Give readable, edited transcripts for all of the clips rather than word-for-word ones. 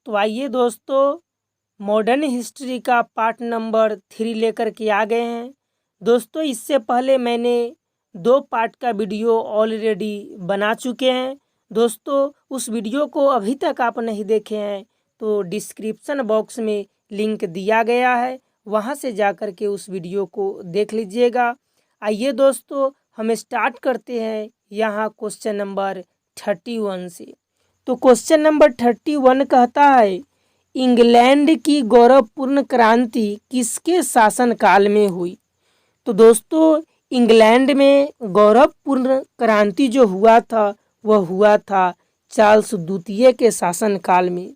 तो आइए दोस्तों, मॉडर्न हिस्ट्री का पार्ट नंबर 3 लेकर के आ गए हैं। दोस्तों इससे पहले मैंने 2 पार्ट का वीडियो ऑलरेडी बना चुके हैं। दोस्तों उस वीडियो को अभी तक आप नहीं देखे हैं तो डिस्क्रिप्शन बॉक्स में लिंक दिया गया है, वहां से जाकर के उस वीडियो को देख लीजिएगा। आइए दोस्तों हम स्टार्ट करते हैं यहाँ क्वेश्चन नंबर 31 से। तो क्वेश्चन नंबर 31 कहता है, इंग्लैंड की गौरवपूर्ण क्रांति किसके शासनकाल में हुई। तो दोस्तों इंग्लैंड में गौरवपूर्ण क्रांति जो हुआ था वह हुआ था चार्ल्स द्वितीय के शासनकाल में।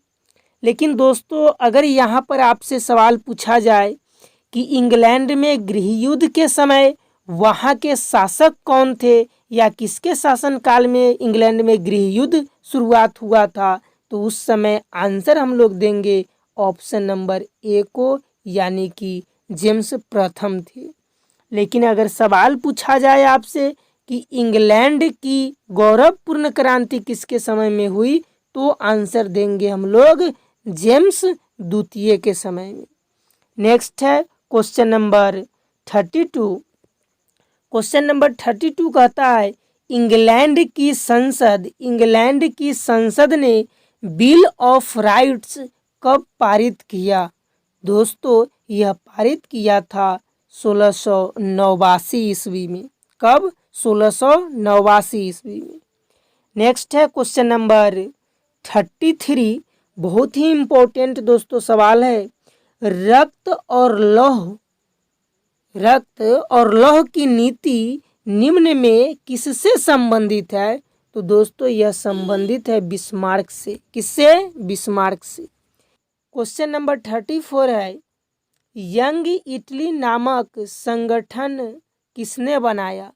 लेकिन दोस्तों अगर यहाँ पर आपसे सवाल पूछा जाए कि इंग्लैंड में गृह युद्ध के समय वहाँ के शासक कौन थे या किसके शासनकाल में इंग्लैंड में गृह युद्ध शुरुआत हुआ था, तो उस समय आंसर हम लोग देंगे ऑप्शन नंबर ए को, यानी कि जेम्स प्रथम थे। लेकिन अगर सवाल पूछा जाए आपसे कि इंग्लैंड की गौरवपूर्ण क्रांति किसके समय में हुई, तो आंसर देंगे हम लोग जेम्स द्वितीय के समय में। नेक्स्ट है क्वेश्चन नंबर 32। क्वेश्चन नंबर 32 कहता है, इंग्लैंड की संसद ने बिल ऑफ राइट्स कब पारित किया। दोस्तों यह पारित किया था 1689 ईस्वी में। कब? 1689 ईस्वी में। नेक्स्ट है क्वेश्चन नंबर 33, बहुत ही इम्पोर्टेंट दोस्तों सवाल है, रक्त और लौह की नीति निम्न में किससे संबंधित है। तो दोस्तों यह संबंधित है बिस्मार्क से। किससे? बिस्मार्क से। क्वेश्चन नंबर 34 है, यंग इटली नामक संगठन किसने बनाया।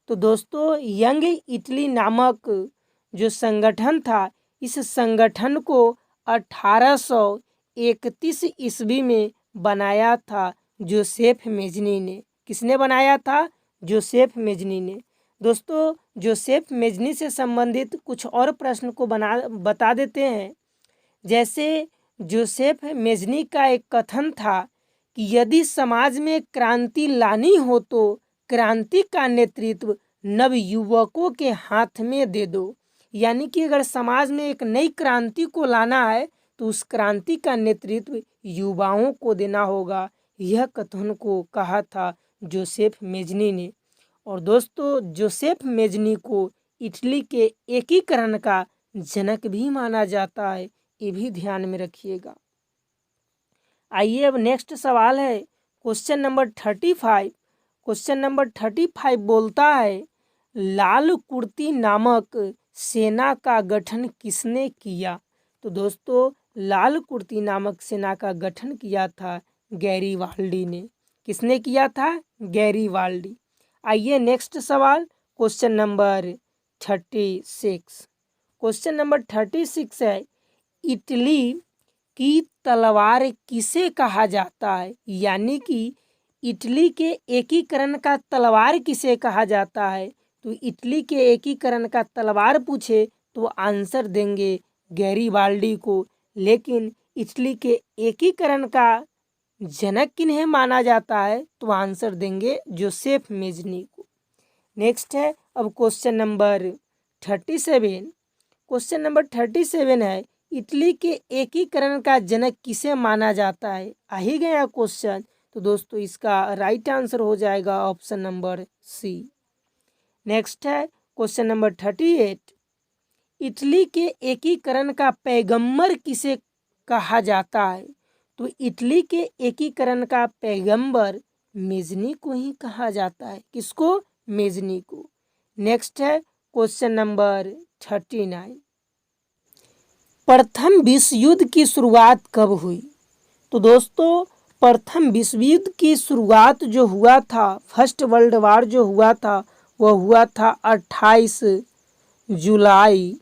तो दोस्तों यंग इटली नामक जो संगठन था, इस संगठन को 1831 ईस्वी में बनाया था जोसेफ मेजनी ने। किसने बनाया था? जोसेफ मेजनी ने। दोस्तों जोसेफ मेजनी से संबंधित कुछ और प्रश्न को बता देते हैं। जैसे जोसेफ मेजनी का एक कथन था कि यदि समाज में क्रांति लानी हो तो क्रांति का नेतृत्व नवयुवकों के हाथ में दे दो। यानी कि अगर समाज में एक नई क्रांति को लाना है तो उस क्रांति का नेतृत्व युवाओं को देना होगा। यह कथन को कहा था जोसेफ मेजनी ने। और दोस्तों जोसेफ मेजनी को इटली के एकीकरण का जनक भी माना जाता है, ये भी ध्यान में रखिएगा। आइए अब नेक्स्ट सवाल है क्वेश्चन नंबर 35। क्वेश्चन नंबर 35 बोलता है, लाल कुर्ती नामक सेना का गठन किसने किया। तो दोस्तों लाल कुर्ती नामक सेना का गठन किया था गैरीवाल्डी ने। किसने किया था? गैरीवाल्डी। आइए नेक्स्ट सवाल क्वेश्चन नंबर 36। क्वेश्चन नंबर 36 है, इटली की तलवार किसे कहा जाता है। यानी कि इटली के एकीकरण का तलवार किसे कहा जाता है। तो इटली के एकीकरण का तलवार पूछे तो आंसर देंगे गैरीवाल्डी को। लेकिन इटली के एकीकरण का जनक किन्हें माना जाता है, तो आंसर देंगे जोसेफ मेजनी को। नेक्स्ट है अब क्वेश्चन नंबर 37। क्वेश्चन नंबर 37 है, इटली के एकीकरण का जनक किसे माना जाता है। आ ही गया क्वेश्चन, तो दोस्तों इसका राइट आंसर हो जाएगा ऑप्शन नंबर सी। नेक्स्ट है क्वेश्चन नंबर 38, इटली के एकीकरण का पैगंबर किसे कहा जाता है। तो इटली के एकीकरण का पैगंबर मेजनी को ही कहा जाता है। किसको? मेजनी को। नेक्स्ट है क्वेश्चन नंबर 39, प्रथम विश्व युद्ध की शुरुआत कब हुई। तो दोस्तों प्रथम विश्व युद्ध की शुरुआत जो हुआ था, फर्स्ट वर्ल्ड वार जो हुआ था, वह हुआ था 28 जुलाई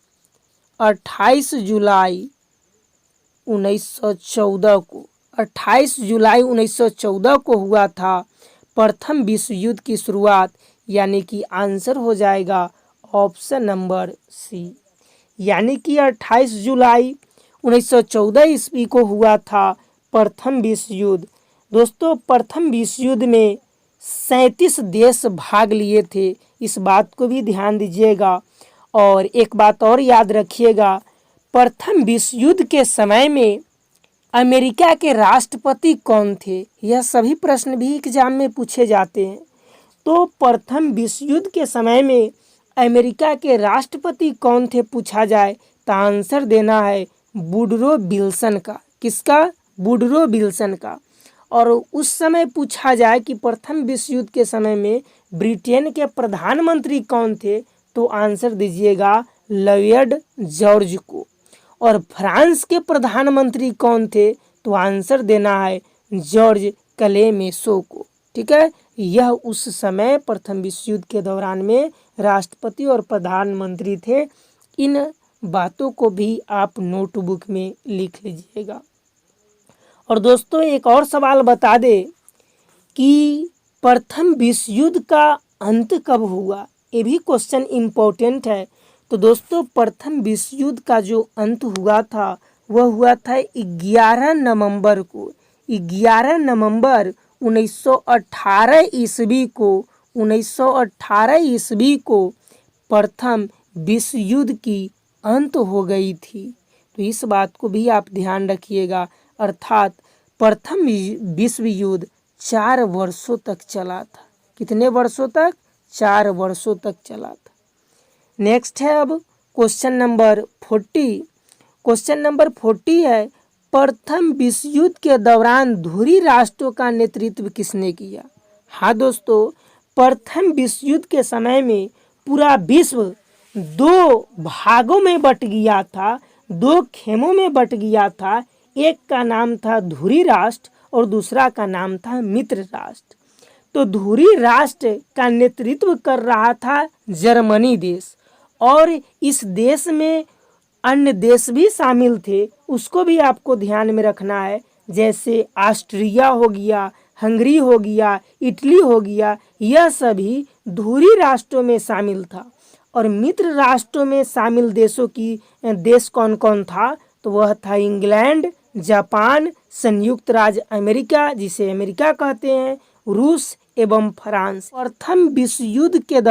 1914 को। 28 जुलाई 1914 को हुआ था प्रथम विश्व युद्ध की शुरुआत। यानी कि आंसर हो जाएगा ऑप्शन नंबर सी। यानी कि 28 जुलाई 1914 ईस्वी को हुआ था प्रथम विश्व युद्ध। दोस्तों प्रथम विश्व युद्ध में 37 देश भाग लिए थे, इस बात को भी ध्यान दीजिएगा। और एक बात और याद रखिएगा, प्रथम विश्व युद्ध के समय में अमेरिका के राष्ट्रपति कौन थे, यह सभी प्रश्न भी एग्जाम में पूछे जाते हैं। तो प्रथम विश्व युद्ध के समय में अमेरिका के राष्ट्रपति कौन थे पूछा जाए तो आंसर देना है वुडरो विल्सन का। किसका? वुडरो विल्सन का। और उस समय पूछा जाए कि प्रथम विश्व युद्ध के समय में ब्रिटेन के प्रधानमंत्री कौन थे तो आंसर दीजिएगा लॉयड जॉर्ज को। और फ्रांस के प्रधानमंत्री कौन थे तो आंसर देना है जॉर्ज क्लेमेंसो को। ठीक है, यह उस समय प्रथम विश्व युद्ध के दौरान में राष्ट्रपति और प्रधानमंत्री थे। इन बातों को भी आप नोटबुक में लिख लीजिएगा। और दोस्तों एक और सवाल बता दे कि प्रथम विश्व युद्ध का अंत कब हुआ, ये भी क्वेश्चन इम्पोर्टेंट है। तो दोस्तों प्रथम विश्व युद्ध का जो अंत हुआ था वह हुआ था 11 नवंबर को। 11 नवंबर 1918 ईस्वी को 1918 ईस्वी को प्रथम विश्व युद्ध की अंत हो गई थी। तो इस बात को भी आप ध्यान रखिएगा। अर्थात प्रथम विश्व युद्ध 4 वर्षों तक चला था। कितने वर्षों तक? 4 वर्षों तक चला था। नेक्स्ट है अब क्वेश्चन नंबर 40। क्वेश्चन नंबर 40 है, प्रथम विश्व युद्ध के दौरान धुरी राष्ट्रों का नेतृत्व किसने किया? हाँ दोस्तों, प्रथम विश्व युद्ध के समय में पूरा विश्व 2 भागों में बट गया था, 2 खेमों में बट गया था। एक का नाम था धुरी राष्ट्र और दूसरा का नाम था मित्र राष्ट्र। तो धुरी राष्ट्र का नेतृत्व कर रहा था जर्मनी देश, और इस देश में अन्य देश भी शामिल थे, उसको भी आपको ध्यान में रखना है। जैसे ऑस्ट्रिया हो गया, हंगरी हो गया, इटली हो गया, यह सभी धुरी राष्ट्रों में शामिल था। और मित्र राष्ट्रों में शामिल देश कौन कौन था? तो वह था इंग्लैंड, जापान, संयुक्त राज्य अमेरिका जिसे अमेरिका कहते हैं, रूस एवं फ्रांस। प्रथम विश्व युद्ध के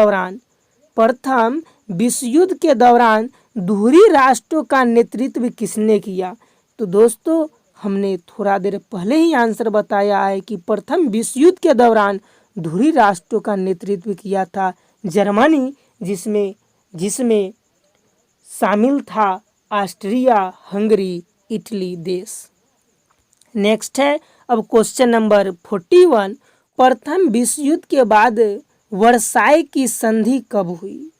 दौरान धुरी राष्ट्रों का नेतृत्व किसने किया? तो दोस्तों हमने थोड़ा देर पहले ही आंसर बताया है कि प्रथम विश्व युद्ध के दौरान धुरी राष्ट्रों का नेतृत्व किया था जर्मनी, जिसमें शामिल था ऑस्ट्रिया, हंगरी, इटली देश। नेक्स्ट है अब क्वेश्चन नंबर 41। प्रथम विश्व युद्ध के बाद वर्साई की संधि कब हुई?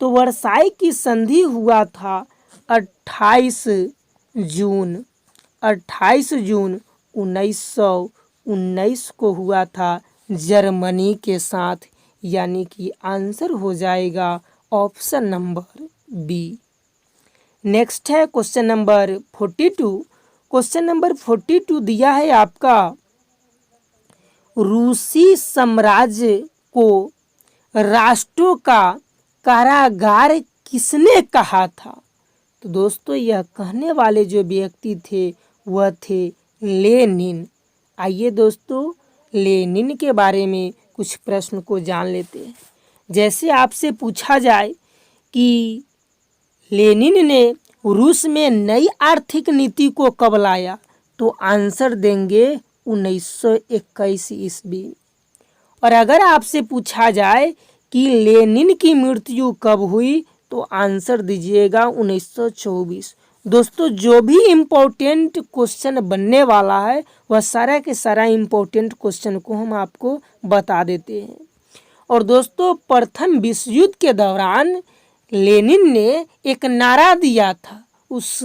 तो वर्साई की संधि हुआ था 28 जून 1919 को हुआ था जर्मनी के साथ, यानी कि आंसर हो जाएगा ऑप्शन नंबर बी। नेक्स्ट है क्वेश्चन नंबर 42। क्वेश्चन नंबर 42 दिया है आपका, रूसी साम्राज्य को राष्ट्रों का कारागार किसने कहा था? तो दोस्तों यह कहने वाले जो व्यक्ति थे वह थे लेनिन। आइए दोस्तों लेनिन के बारे में कुछ प्रश्न को जान लेते हैं। जैसे आपसे पूछा जाए कि लेनिन ने रूस में नई आर्थिक नीति को कब लाया, तो आंसर देंगे 1921 ईस्वी। और अगर आपसे पूछा जाए कि लेनिन की मृत्यु कब हुई, तो आंसर दीजिएगा 1924। दोस्तों जो भी इम्पोर्टेंट क्वेश्चन बनने वाला है वह सारा के सारा इम्पोर्टेंट क्वेश्चन को हम आपको बता देते हैं। और दोस्तों प्रथम विश्व युद्ध के दौरान लेनिन ने एक नारा दिया था, उस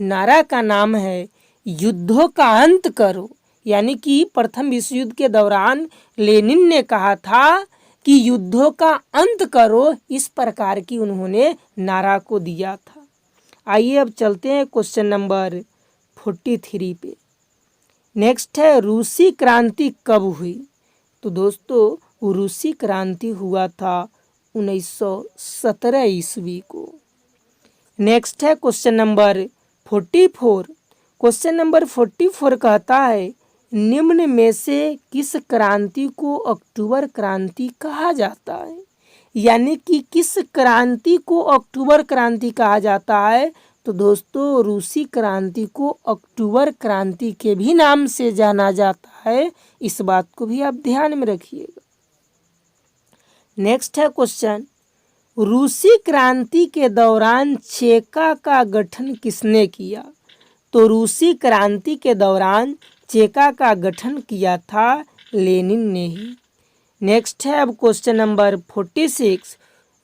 नारा का नाम है युद्धों का अंत करो। यानी कि प्रथम विश्व युद्ध के दौरान लेनिन ने कहा था कि युद्धों का अंत करो, इस प्रकार की उन्होंने नारा को दिया था। आइए अब चलते हैं क्वेश्चन नंबर 43 पे। नेक्स्ट है रूसी क्रांति कब हुई? तो दोस्तों रूसी क्रांति हुआ था 1917 ईस्वी को। नेक्स्ट है क्वेश्चन नंबर 44, क्वेश्चन नंबर 44 कहता है निम्न में से किस क्रांति को अक्टूबर क्रांति कहा जाता है। यानी कि किस क्रांति को अक्टूबर क्रांति कहा जाता है। तो दोस्तों रूसी क्रांति को अक्टूबर क्रांति के भी नाम से जाना जाता है, इस बात को भी आप ध्यान में रखिएगा। नेक्स्ट है क्वेश्चन, रूसी क्रांति के दौरान चेका का गठन किसने किया। तो रूसी क्रांति के दौरान चेका का गठन किया था लेनिन ने ही। नेक्स्ट है अब क्वेश्चन नंबर 46,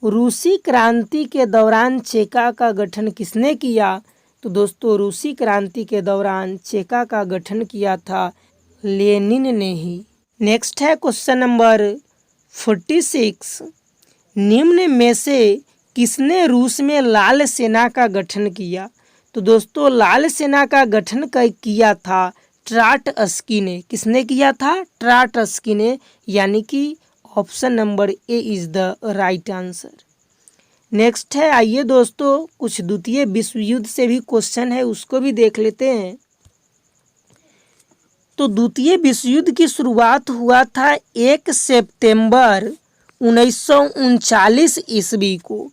रूसी क्रांति के दौरान चेका का गठन किसने किया। तो दोस्तों रूसी क्रांति के दौरान चेका का गठन किया था लेनिन ने ही। नेक्स्ट है क्वेश्चन नंबर 46, निम्न में से किसने रूस में लाल सेना का गठन किया। तो दोस्तों लाल सेना का गठन किया था ट्राटस्की ने। किसने किया था? ट्राटस्की ने, यानी कि option number A is the right answer. Next है, आइए दोस्तों कुछ द्वितीय विश्व युद्ध से भी क्वेश्चन है, उसको भी देख लेते हैं। तो द्वितीय विश्व युद्ध की शुरुआत हुआ था 1 सितंबर 1939 ईस्वी को।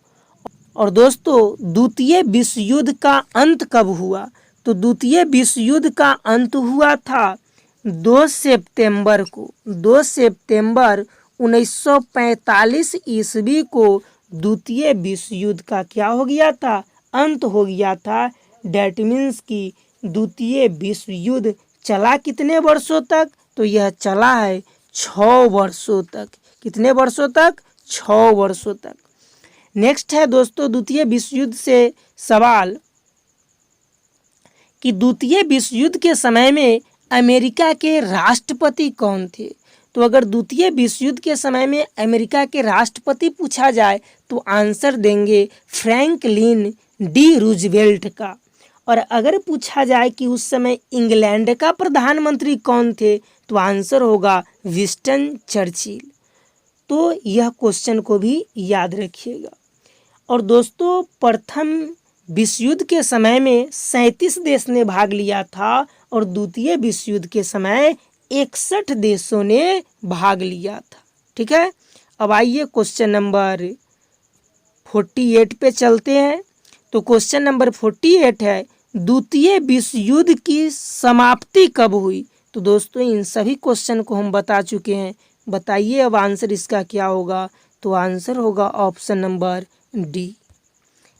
और दोस्तों द्वितीय विश्व युद्ध का अंत कब हुआ। तो द्वितीय विश्व युद्ध का अंत हुआ था 2 सितंबर को। 2 सितंबर 1945 ईस्वी को द्वितीय विश्व युद्ध का क्या हो गया था? अंत हो गया था। डैट मीन्स कि द्वितीय विश्व युद्ध चला कितने वर्षों तक? तो यह चला है 6 वर्षों तक। कितने वर्षों तक? 6 वर्षों तक। नेक्स्ट है दोस्तों द्वितीय विश्व युद्ध से सवाल कि द्वितीय विश्व युद्ध के समय में अमेरिका के राष्ट्रपति कौन थे। तो अगर द्वितीय विश्व युद्ध के समय में अमेरिका के राष्ट्रपति पूछा जाए तो आंसर देंगे फ्रैंकलिन डी रूजवेल्ट का। और अगर पूछा जाए कि उस समय इंग्लैंड का प्रधानमंत्री कौन थे तो आंसर होगा विंस्टन चर्चिल। तो यह क्वेश्चन को भी याद रखिएगा। और दोस्तों प्रथम विश्व युद्ध के समय में 37 देश ने भाग लिया था और द्वितीय विश्व युद्ध के समय 61 देशों ने भाग लिया था। ठीक है, अब आइए क्वेश्चन नंबर 48 पे चलते हैं। तो क्वेश्चन नंबर 48 है द्वितीय विश्व युद्ध की समाप्ति कब हुई। तो दोस्तों इन सभी क्वेश्चन को हम बता चुके हैं। बताइए अब आंसर इसका क्या होगा। तो आंसर होगा ऑप्शन नंबर डी।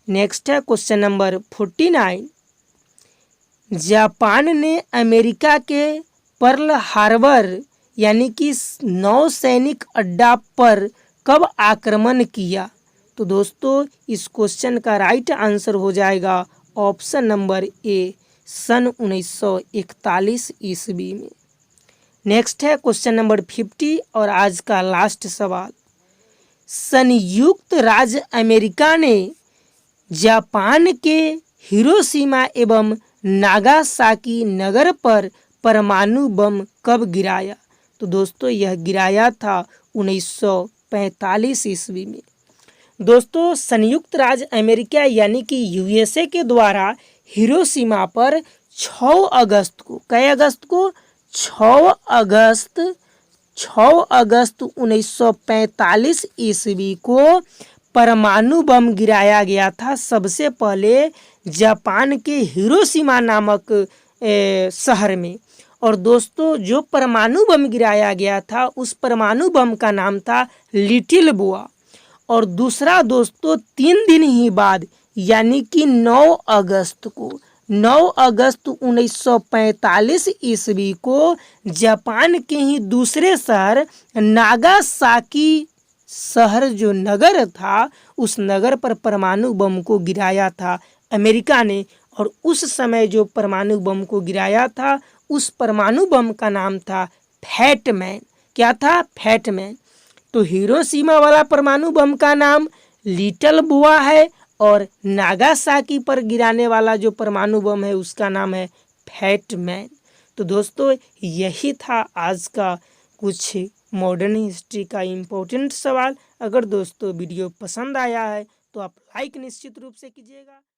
नेक्स्ट है क्वेश्चन नंबर 49, जापान ने अमेरिका के पर्ल हार्बर यानी कि नौसैनिक अड्डा पर कब आक्रमण किया। तो दोस्तों इस क्वेश्चन का राइट आंसर हो जाएगा ऑप्शन नंबर ए, सन 1941 ईस्वी में। नेक्स्ट है क्वेश्चन नंबर 50 और आज का लास्ट सवाल, संयुक्त राज्य अमेरिका ने जापान के हिरोशिमा एवं नागासाकी नगर पर परमाणु बम कब गिराया। तो दोस्तों यह गिराया था 1945 ईस्वी में। दोस्तों संयुक्त राज्य अमेरिका यानी कि यूएसए के द्वारा हिरोशिमा पर 6 अगस्त को, कै अगस्त को? 6 अगस्त 1945 ईस्वी को परमाणु बम गिराया गया था। सबसे पहले जापान के हिरोशिमा नामक शहर में। और दोस्तों जो परमाणु बम गिराया गया था उस परमाणु बम का नाम था लिटिल बुआ। और दूसरा दोस्तों 3 दिन ही बाद यानी कि 9 अगस्त को, 9 अगस्त 1945 ईस्वी को जापान के ही दूसरे शहर नागासाकी शहर जो नगर था उस नगर पर परमाणु बम को गिराया था अमेरिका ने। और उस समय जो परमाणु बम को गिराया था उस परमाणु बम का नाम था फैटमैन। क्या था? फैटमैन। तो हिरोशिमा वाला परमाणु बम का नाम लिटिल बुआ है और नागासाकी पर गिराने वाला जो परमाणु बम है उसका नाम है फैटमैन। तो दोस्तों यही था आज का कुछ मॉडर्न हिस्ट्री का इम्पोर्टेंट सवाल। अगर दोस्तों वीडियो पसंद आया है तो आप लाइक निश्चित रूप से कीजिएगा।